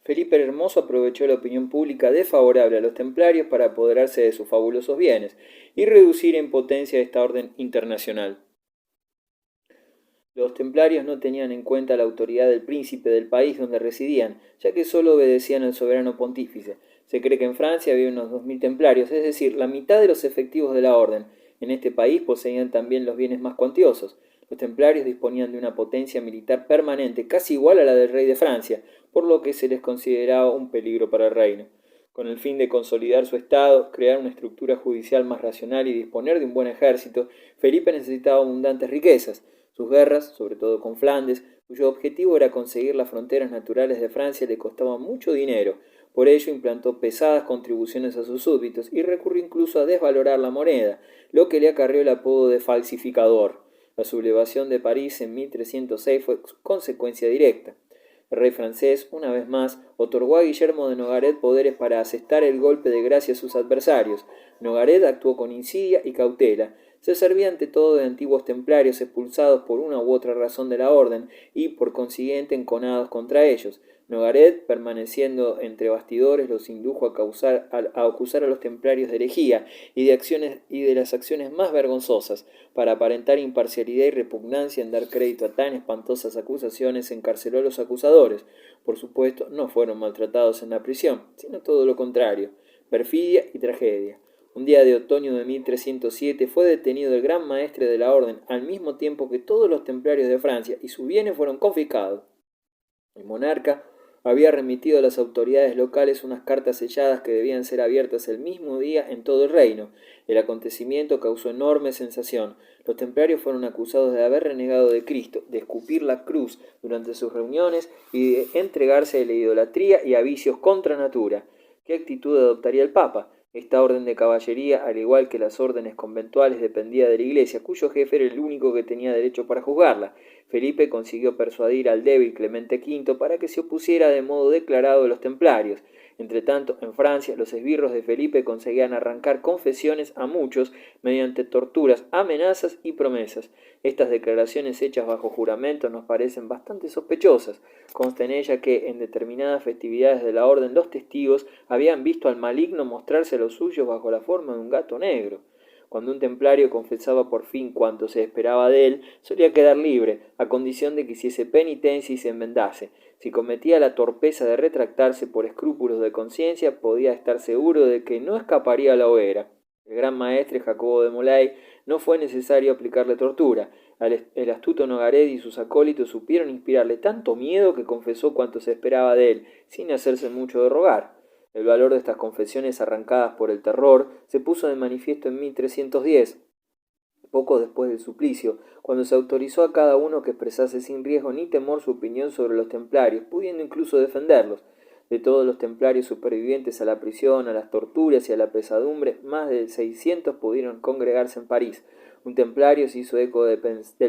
Felipe el Hermoso aprovechó la opinión pública desfavorable a los templarios para apoderarse de sus fabulosos bienes y reducir en potencia esta orden internacional. Los templarios no tenían en cuenta la autoridad del príncipe del país donde residían, ya que solo obedecían al soberano pontífice. Se cree que en Francia había unos 2000 templarios, es decir, la mitad de los efectivos de la orden. En este país poseían también los bienes más cuantiosos. Los templarios disponían de una potencia militar permanente, casi igual a la del rey de Francia, por lo que se les consideraba un peligro para el reino. Con el fin de consolidar su estado, crear una estructura judicial más racional y disponer de un buen ejército, Felipe necesitaba abundantes riquezas. Sus guerras, sobre todo con Flandes, cuyo objetivo era conseguir las fronteras naturales de Francia, le costaban mucho dinero. Por ello implantó pesadas contribuciones a sus súbditos y recurrió incluso a desvalorar la moneda, lo que le acarreó el apodo de falsificador. La sublevación de París en 1306 fue consecuencia directa. El rey francés, una vez más, otorgó a Guillermo de Nogaret poderes para asestar el golpe de gracia a sus adversarios. Nogaret actuó con insidia y cautela. Se servía ante todo de antiguos templarios expulsados por una u otra razón de la orden y, por consiguiente, enconados contra ellos. Nogaret, permaneciendo entre bastidores, los indujo a acusar a los templarios de herejía y de las acciones más vergonzosas. Para aparentar imparcialidad y repugnancia en dar crédito a tan espantosas acusaciones, encarceló a los acusadores. Por supuesto, no fueron maltratados en la prisión, sino todo lo contrario, perfidia y tragedia. Un día de otoño de 1307 fue detenido el gran maestre de la orden, al mismo tiempo que todos los templarios de Francia, y sus bienes fueron confiscados. El monarca había remitido a las autoridades locales unas cartas selladas que debían ser abiertas el mismo día en todo el reino. El acontecimiento causó enorme sensación. Los templarios fueron acusados de haber renegado de Cristo, de escupir la cruz durante sus reuniones y de entregarse a la idolatría y a vicios contra natura. ¿Qué actitud adoptaría el Papa? Esta orden de caballería, al igual que las órdenes conventuales, dependía de la Iglesia, cuyo jefe era el único que tenía derecho para juzgarla. Felipe consiguió persuadir al débil Clemente V para que se opusiera de modo declarado a los templarios. Entretanto, en Francia, los esbirros de Felipe conseguían arrancar confesiones a muchos mediante torturas, amenazas y promesas. Estas declaraciones hechas bajo juramento nos parecen bastante sospechosas. Consta en ella que, en determinadas festividades de la orden, los testigos habían visto al maligno mostrarse a los suyos bajo la forma de un gato negro. Cuando un templario confesaba por fin cuanto se esperaba de él, solía quedar libre, a condición de que hiciese penitencia y se enmendase. Si cometía la torpeza de retractarse por escrúpulos de conciencia, podía estar seguro de que no escaparía a la hoguera. El gran maestre Jacobo de Molay no fue necesario aplicarle tortura. El astuto Nogaret y sus acólitos supieron inspirarle tanto miedo que confesó cuanto se esperaba de él, sin hacerse mucho de rogar. El valor de estas confesiones arrancadas por el terror se puso de manifiesto en 1310, poco después del suplicio, cuando se autorizó a cada uno que expresase sin riesgo ni temor su opinión sobre los templarios, pudiendo incluso defenderlos. De todos los templarios supervivientes a la prisión, a las torturas y a la pesadumbre, más de 600 pudieron congregarse en París. Un templario se hizo eco del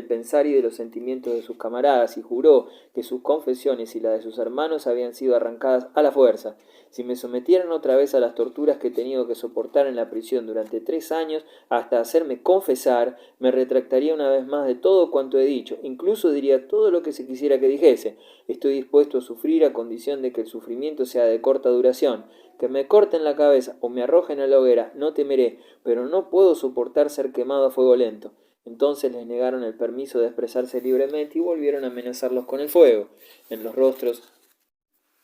pensar y de los sentimientos de sus camaradas y juró que sus confesiones y las de sus hermanos habían sido arrancadas a la fuerza. Si me sometieran otra vez a las torturas que he tenido que soportar en la prisión durante 3 años, hasta hacerme confesar, me retractaría una vez más de todo cuanto he dicho, incluso diría todo lo que se quisiera que dijese. Estoy dispuesto a sufrir a condición de que el sufrimiento sea de corta duración. Que me corten la cabeza o me arrojen a la hoguera, no temeré, pero no puedo soportar ser quemado a fuego lento. Entonces les negaron el permiso de expresarse libremente y volvieron a amenazarlos con el fuego. En los rostros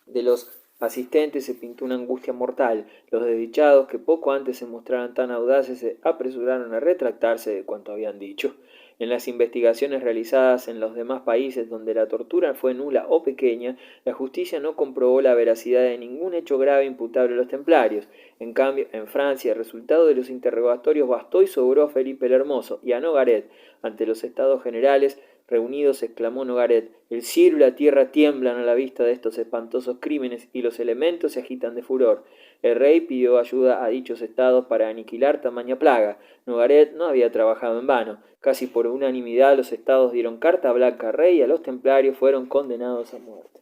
de los asistentes se pintó una angustia mortal. Los desdichados, que poco antes se mostraran tan audaces, se apresuraron a retractarse de cuanto habían dicho. En las investigaciones realizadas en los demás países donde la tortura fue nula o pequeña, la justicia no comprobó la veracidad de ningún hecho grave imputable a los templarios. En cambio, en Francia, el resultado de los interrogatorios bastó y sobró a Felipe el Hermoso y a Nogaret. Ante los estados generales reunidos, exclamó Nogaret: el cielo y la tierra tiemblan a la vista de estos espantosos crímenes y los elementos se agitan de furor. El rey pidió ayuda a dichos estados para aniquilar tamaña plaga. Nogaret no había trabajado en vano. Casi por unanimidad los estados dieron carta blanca al rey y a los templarios fueron condenados a muerte.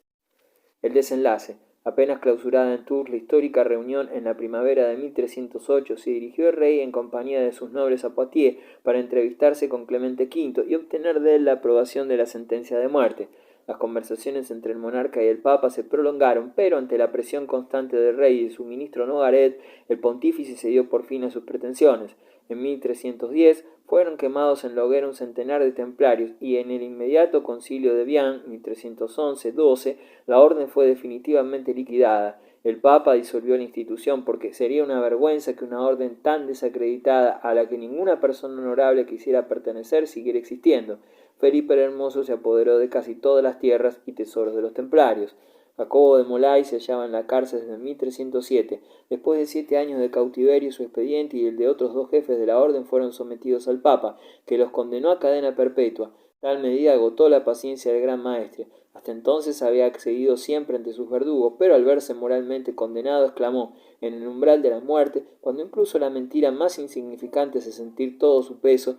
El desenlace. Apenas clausurada en Tours la histórica reunión en la primavera de 1308, se dirigió el rey en compañía de sus nobles a Poitiers para entrevistarse con Clemente V y obtener de él la aprobación de la sentencia de muerte. Las conversaciones entre el monarca y el papa se prolongaron, pero ante la presión constante del rey y de su ministro Nogaret, el pontífice cedió por fin a sus pretensiones. En 1310 fueron quemados en la hoguera un centenar de templarios y en el inmediato concilio de Vian, 1311-12, la orden fue definitivamente liquidada. El Papa disolvió la institución porque sería una vergüenza que una orden tan desacreditada a la que ninguna persona honorable quisiera pertenecer siguiera existiendo. Felipe el Hermoso se apoderó de casi todas las tierras y tesoros de los templarios. Jacobo de Molay se hallaba en la cárcel desde 1307. Después de 7 años de cautiverio, su expediente y el de otros 2 jefes de la orden fueron sometidos al Papa, que los condenó a cadena perpetua. Tal medida agotó la paciencia del gran maestre. Hasta entonces había accedido siempre ante sus verdugos, pero al verse moralmente condenado exclamó, en el umbral de la muerte, cuando incluso la mentira más insignificante hace sentir todo su peso,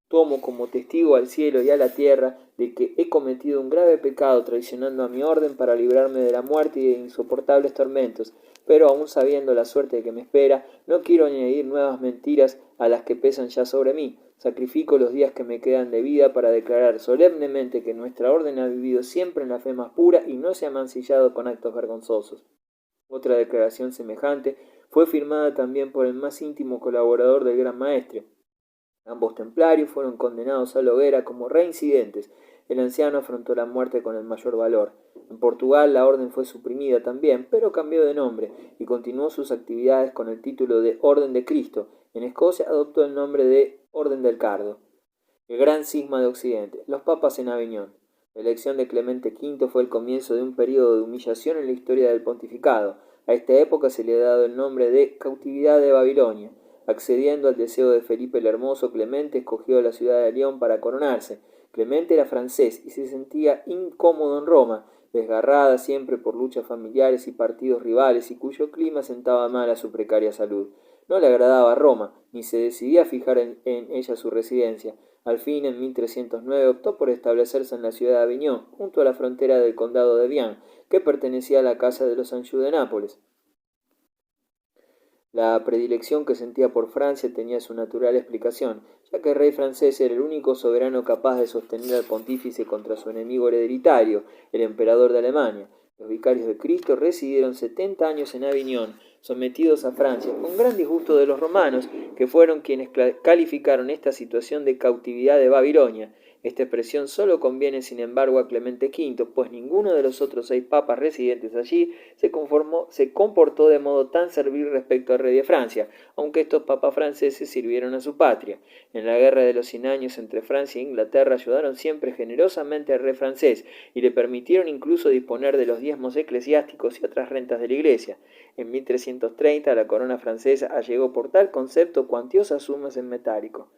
tomo como testigo al cielo y a la tierra de que he cometido un grave pecado traicionando a mi orden para librarme de la muerte y de insoportables tormentos, pero aun sabiendo la suerte que me espera, no quiero añadir nuevas mentiras a las que pesan ya sobre mí. Sacrifico los días que me quedan de vida para declarar solemnemente que nuestra orden ha vivido siempre en la fe más pura y no se ha mancillado con actos vergonzosos. Otra declaración semejante fue firmada también por el más íntimo colaborador del gran maestre. Ambos templarios fueron condenados a la hoguera como reincidentes. El anciano afrontó la muerte con el mayor valor. En Portugal la orden fue suprimida también, pero cambió de nombre y continuó sus actividades con el título de Orden de Cristo. En Escocia adoptó el nombre de Orden del Cardo. El gran cisma de Occidente. Los papas en Aviñón. La elección de Clemente V fue el comienzo de un período de humillación en la historia del pontificado. A esta época se le ha dado el nombre de cautividad de Babilonia. Accediendo al deseo de Felipe el Hermoso, Clemente escogió la ciudad de León para coronarse. Clemente era francés y se sentía incómodo en Roma, desgarrada siempre por luchas familiares y partidos rivales y cuyo clima sentaba mal a su precaria salud. No le agradaba Roma, ni se decidía a fijar en ella su residencia. Al fin, en 1309, optó por establecerse en la ciudad de Aviñón, junto a la frontera del condado de Vian, que pertenecía a la casa de los Anjou de Nápoles. La predilección que sentía por Francia tenía su natural explicación, ya que el rey francés era el único soberano capaz de sostener al pontífice contra su enemigo hereditario, el emperador de Alemania. Los vicarios de Cristo residieron 70 años en Aviñón, sometidos a Francia, con gran disgusto de los romanos, que fueron quienes calificaron esta situación de cautividad de Babilonia. Esta expresión solo conviene, sin embargo, a Clemente V, pues ninguno de los otros 6 papas residentes allí se comportó de modo tan servil respecto al rey de Francia, aunque estos papas franceses sirvieron a su patria. En la guerra de los 100 años entre Francia e Inglaterra ayudaron siempre generosamente al rey francés y le permitieron incluso disponer de los diezmos eclesiásticos y otras rentas de la iglesia. En 1330 la corona francesa allegó por tal concepto cuantiosas sumas en metálico.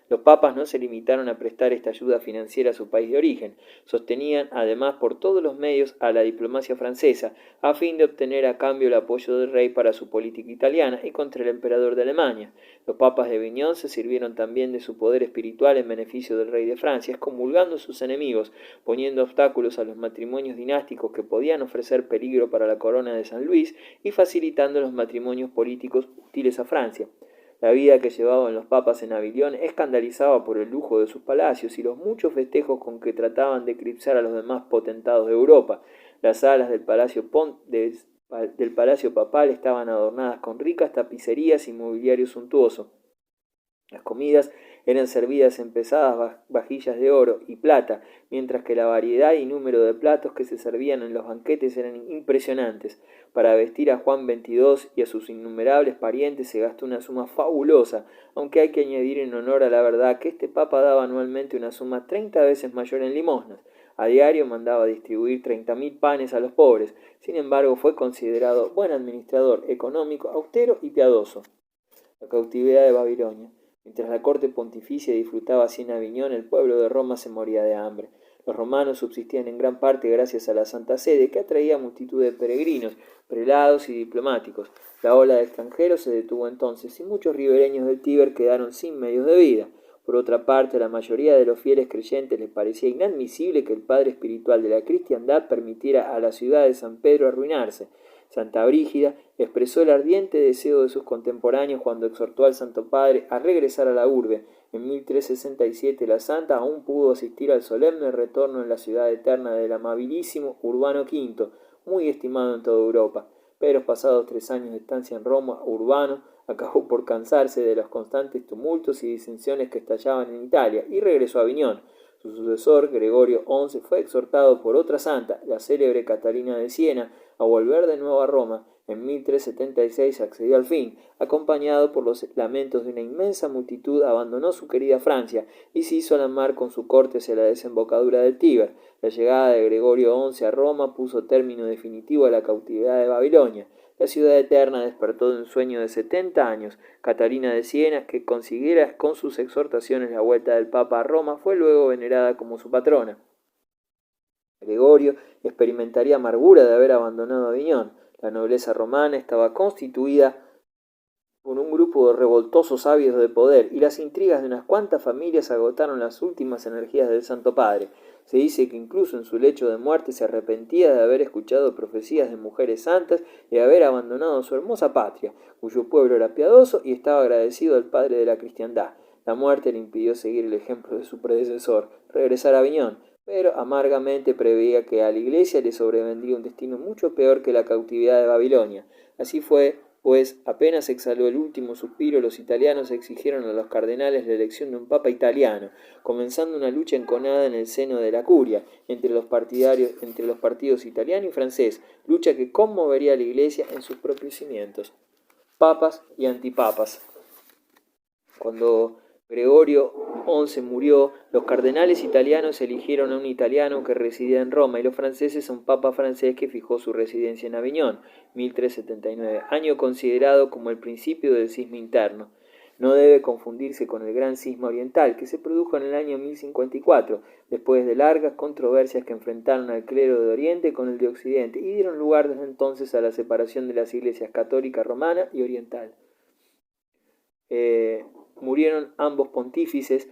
Los papas no se limitaron a prestar esta ayuda financiera a su país de origen, sostenían además por todos los medios a la diplomacia francesa, a fin de obtener a cambio el apoyo del rey para su política italiana y contra el emperador de Alemania. Los papas de Aviñón se sirvieron también de su poder espiritual en beneficio del rey de Francia, excomulgando a sus enemigos, poniendo obstáculos a los matrimonios dinásticos que podían ofrecer peligro para la corona de San Luis y facilitando los matrimonios políticos útiles a Francia. La vida que llevaban los papas en Aviñón escandalizaba por el lujo de sus palacios y los muchos festejos con que trataban de eclipsar a los demás potentados de Europa. Las salas del palacio papal estaban adornadas con ricas tapicerías y mobiliario suntuoso. Las comidas eran servidas en pesadas vajillas de oro y plata, mientras que la variedad y número de platos que se servían en los banquetes eran impresionantes. Para vestir a Juan XXII y a sus innumerables parientes se gastó una suma fabulosa, aunque hay que añadir en honor a la verdad que este papa daba anualmente una suma 30 veces mayor en limosnas. A diario mandaba distribuir 30.000 panes a los pobres. Sin embargo, fue considerado buen administrador, económico, austero y piadoso. La cautividad de Babilonia. Mientras la corte pontificia disfrutaba así en Aviñón, el pueblo de Roma se moría de hambre. Los romanos subsistían en gran parte gracias a la Santa Sede, que atraía multitud de peregrinos, prelados y diplomáticos. La ola de extranjeros se detuvo entonces y muchos ribereños del Tíber quedaron sin medios de vida. Por otra parte, a la mayoría de los fieles creyentes les parecía inadmisible que el padre espiritual de la cristiandad permitiera a la ciudad de San Pedro arruinarse. Santa Brígida expresó el ardiente deseo de sus contemporáneos cuando exhortó al Santo Padre a regresar a la urbe. En 1367 la santa aún pudo asistir al solemne retorno en la ciudad eterna del amabilísimo Urbano V, muy estimado en toda Europa. Pero pasados 3 años de estancia en Roma, Urbano acabó por cansarse de los constantes tumultos y disensiones que estallaban en Italia y regresó a Aviñón. Su sucesor, Gregorio XI, fue exhortado por otra santa, la célebre Catalina de Siena, a volver de nuevo a Roma. En 1376 accedió al fin. Acompañado por los lamentos de una inmensa multitud, abandonó su querida Francia y se hizo a la mar con su corte hacia la desembocadura del Tíber. La llegada de Gregorio XI a Roma puso término definitivo a la cautividad de Babilonia. La ciudad eterna despertó de un sueño de 70 años. Catalina de Siena, que consiguiera con sus exhortaciones la vuelta del Papa a Roma, fue luego venerada como su patrona. Gregorio experimentaría amargura de haber abandonado Aviñón. La nobleza romana estaba constituida por un grupo de revoltosos ávidos de poder, y las intrigas de unas cuantas familias agotaron las últimas energías del Santo Padre. Se dice que incluso en su lecho de muerte se arrepentía de haber escuchado profecías de mujeres santas y de haber abandonado su hermosa patria, cuyo pueblo era piadoso y estaba agradecido al Padre de la cristiandad. La muerte le impidió seguir el ejemplo de su predecesor, regresar a Aviñón, pero amargamente preveía que a la Iglesia le sobrevendría un destino mucho peor que la cautividad de Babilonia. Así fue, pues apenas exhaló el último suspiro, los italianos exigieron a los cardenales la elección de un papa italiano, comenzando una lucha enconada en el seno de la curia entre los partidos italiano y francés, lucha que conmovería a la Iglesia en sus propios cimientos. Papas y antipapas. Cuando Gregorio XI murió, los cardenales italianos eligieron a un italiano que residía en Roma y los franceses a un papa francés que fijó su residencia en Aviñón, 1379, año considerado como el principio del cisma interno. No debe confundirse con el gran cisma oriental, que se produjo en el año 1054, después de largas controversias que enfrentaron al clero de Oriente con el de Occidente y dieron lugar desde entonces a la separación de las iglesias católica romana y oriental. Murieron ambos pontífices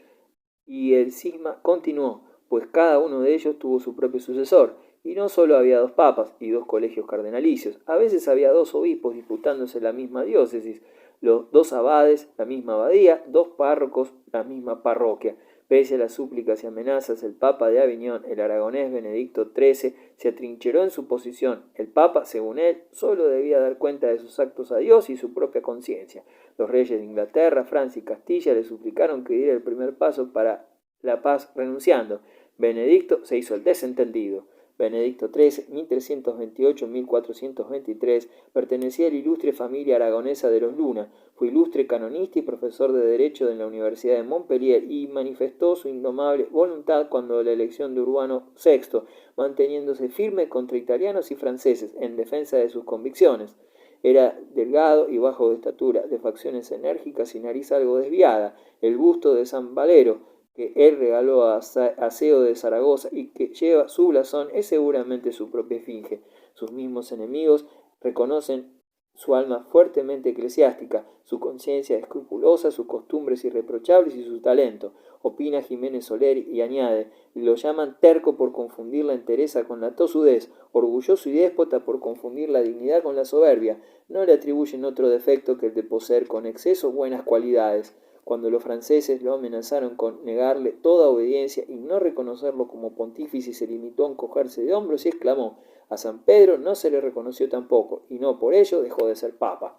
y el cisma continuó, pues cada uno de ellos tuvo su propio sucesor, y no solo había 2 papas y 2 colegios cardenalicios, a veces había 2 obispos disputándose la misma diócesis, los 2 abades, la misma abadía, 2 párrocos, la misma parroquia. Pese a las súplicas y amenazas, el Papa de Aviñón, el aragonés Benedicto XIII, se atrincheró en su posición. El Papa, según él, solo debía dar cuenta de sus actos a Dios y su propia conciencia. Los reyes de Inglaterra, Francia y Castilla le suplicaron que diera el primer paso para la paz renunciando. Benedicto se hizo el desentendido. Benedicto XIII, 1328-1423, pertenecía a la ilustre familia aragonesa de los Luna, fue ilustre canonista y profesor de Derecho en la Universidad de Montpellier y manifestó su indomable voluntad cuando la elección de Urbano VI, manteniéndose firme contra italianos y franceses en defensa de sus convicciones. Era delgado y bajo de estatura, de facciones enérgicas y nariz algo desviada. El busto de San Valero, que él regaló a Seo de Zaragoza y que lleva su blasón, es seguramente su propia esfinge. Sus mismos enemigos reconocen su alma fuertemente eclesiástica, su conciencia escrupulosa, sus costumbres irreprochables y su talento. Opina Jiménez Soler y añade, lo llaman terco por confundir la entereza con la tosudez, orgulloso y déspota por confundir la dignidad con la soberbia. No le atribuyen otro defecto que el de poseer con exceso buenas cualidades. Cuando los franceses lo amenazaron con negarle toda obediencia y no reconocerlo como pontífice, se limitó a encogerse de hombros y exclamó: a San Pedro no se le reconoció tampoco, y no por ello dejó de ser papa.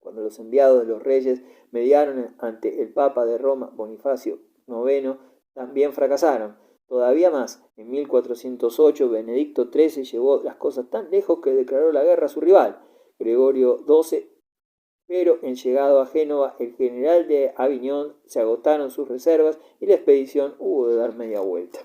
Cuando los enviados de los reyes mediaron ante el papa de Roma, Bonifacio IX, también fracasaron. Todavía más, en 1408 Benedicto XIII llevó las cosas tan lejos que declaró la guerra a su rival, Gregorio XII, pero en llegado a Génova, el general de Aviñón, se agotaron sus reservas y la expedición hubo de dar media vuelta.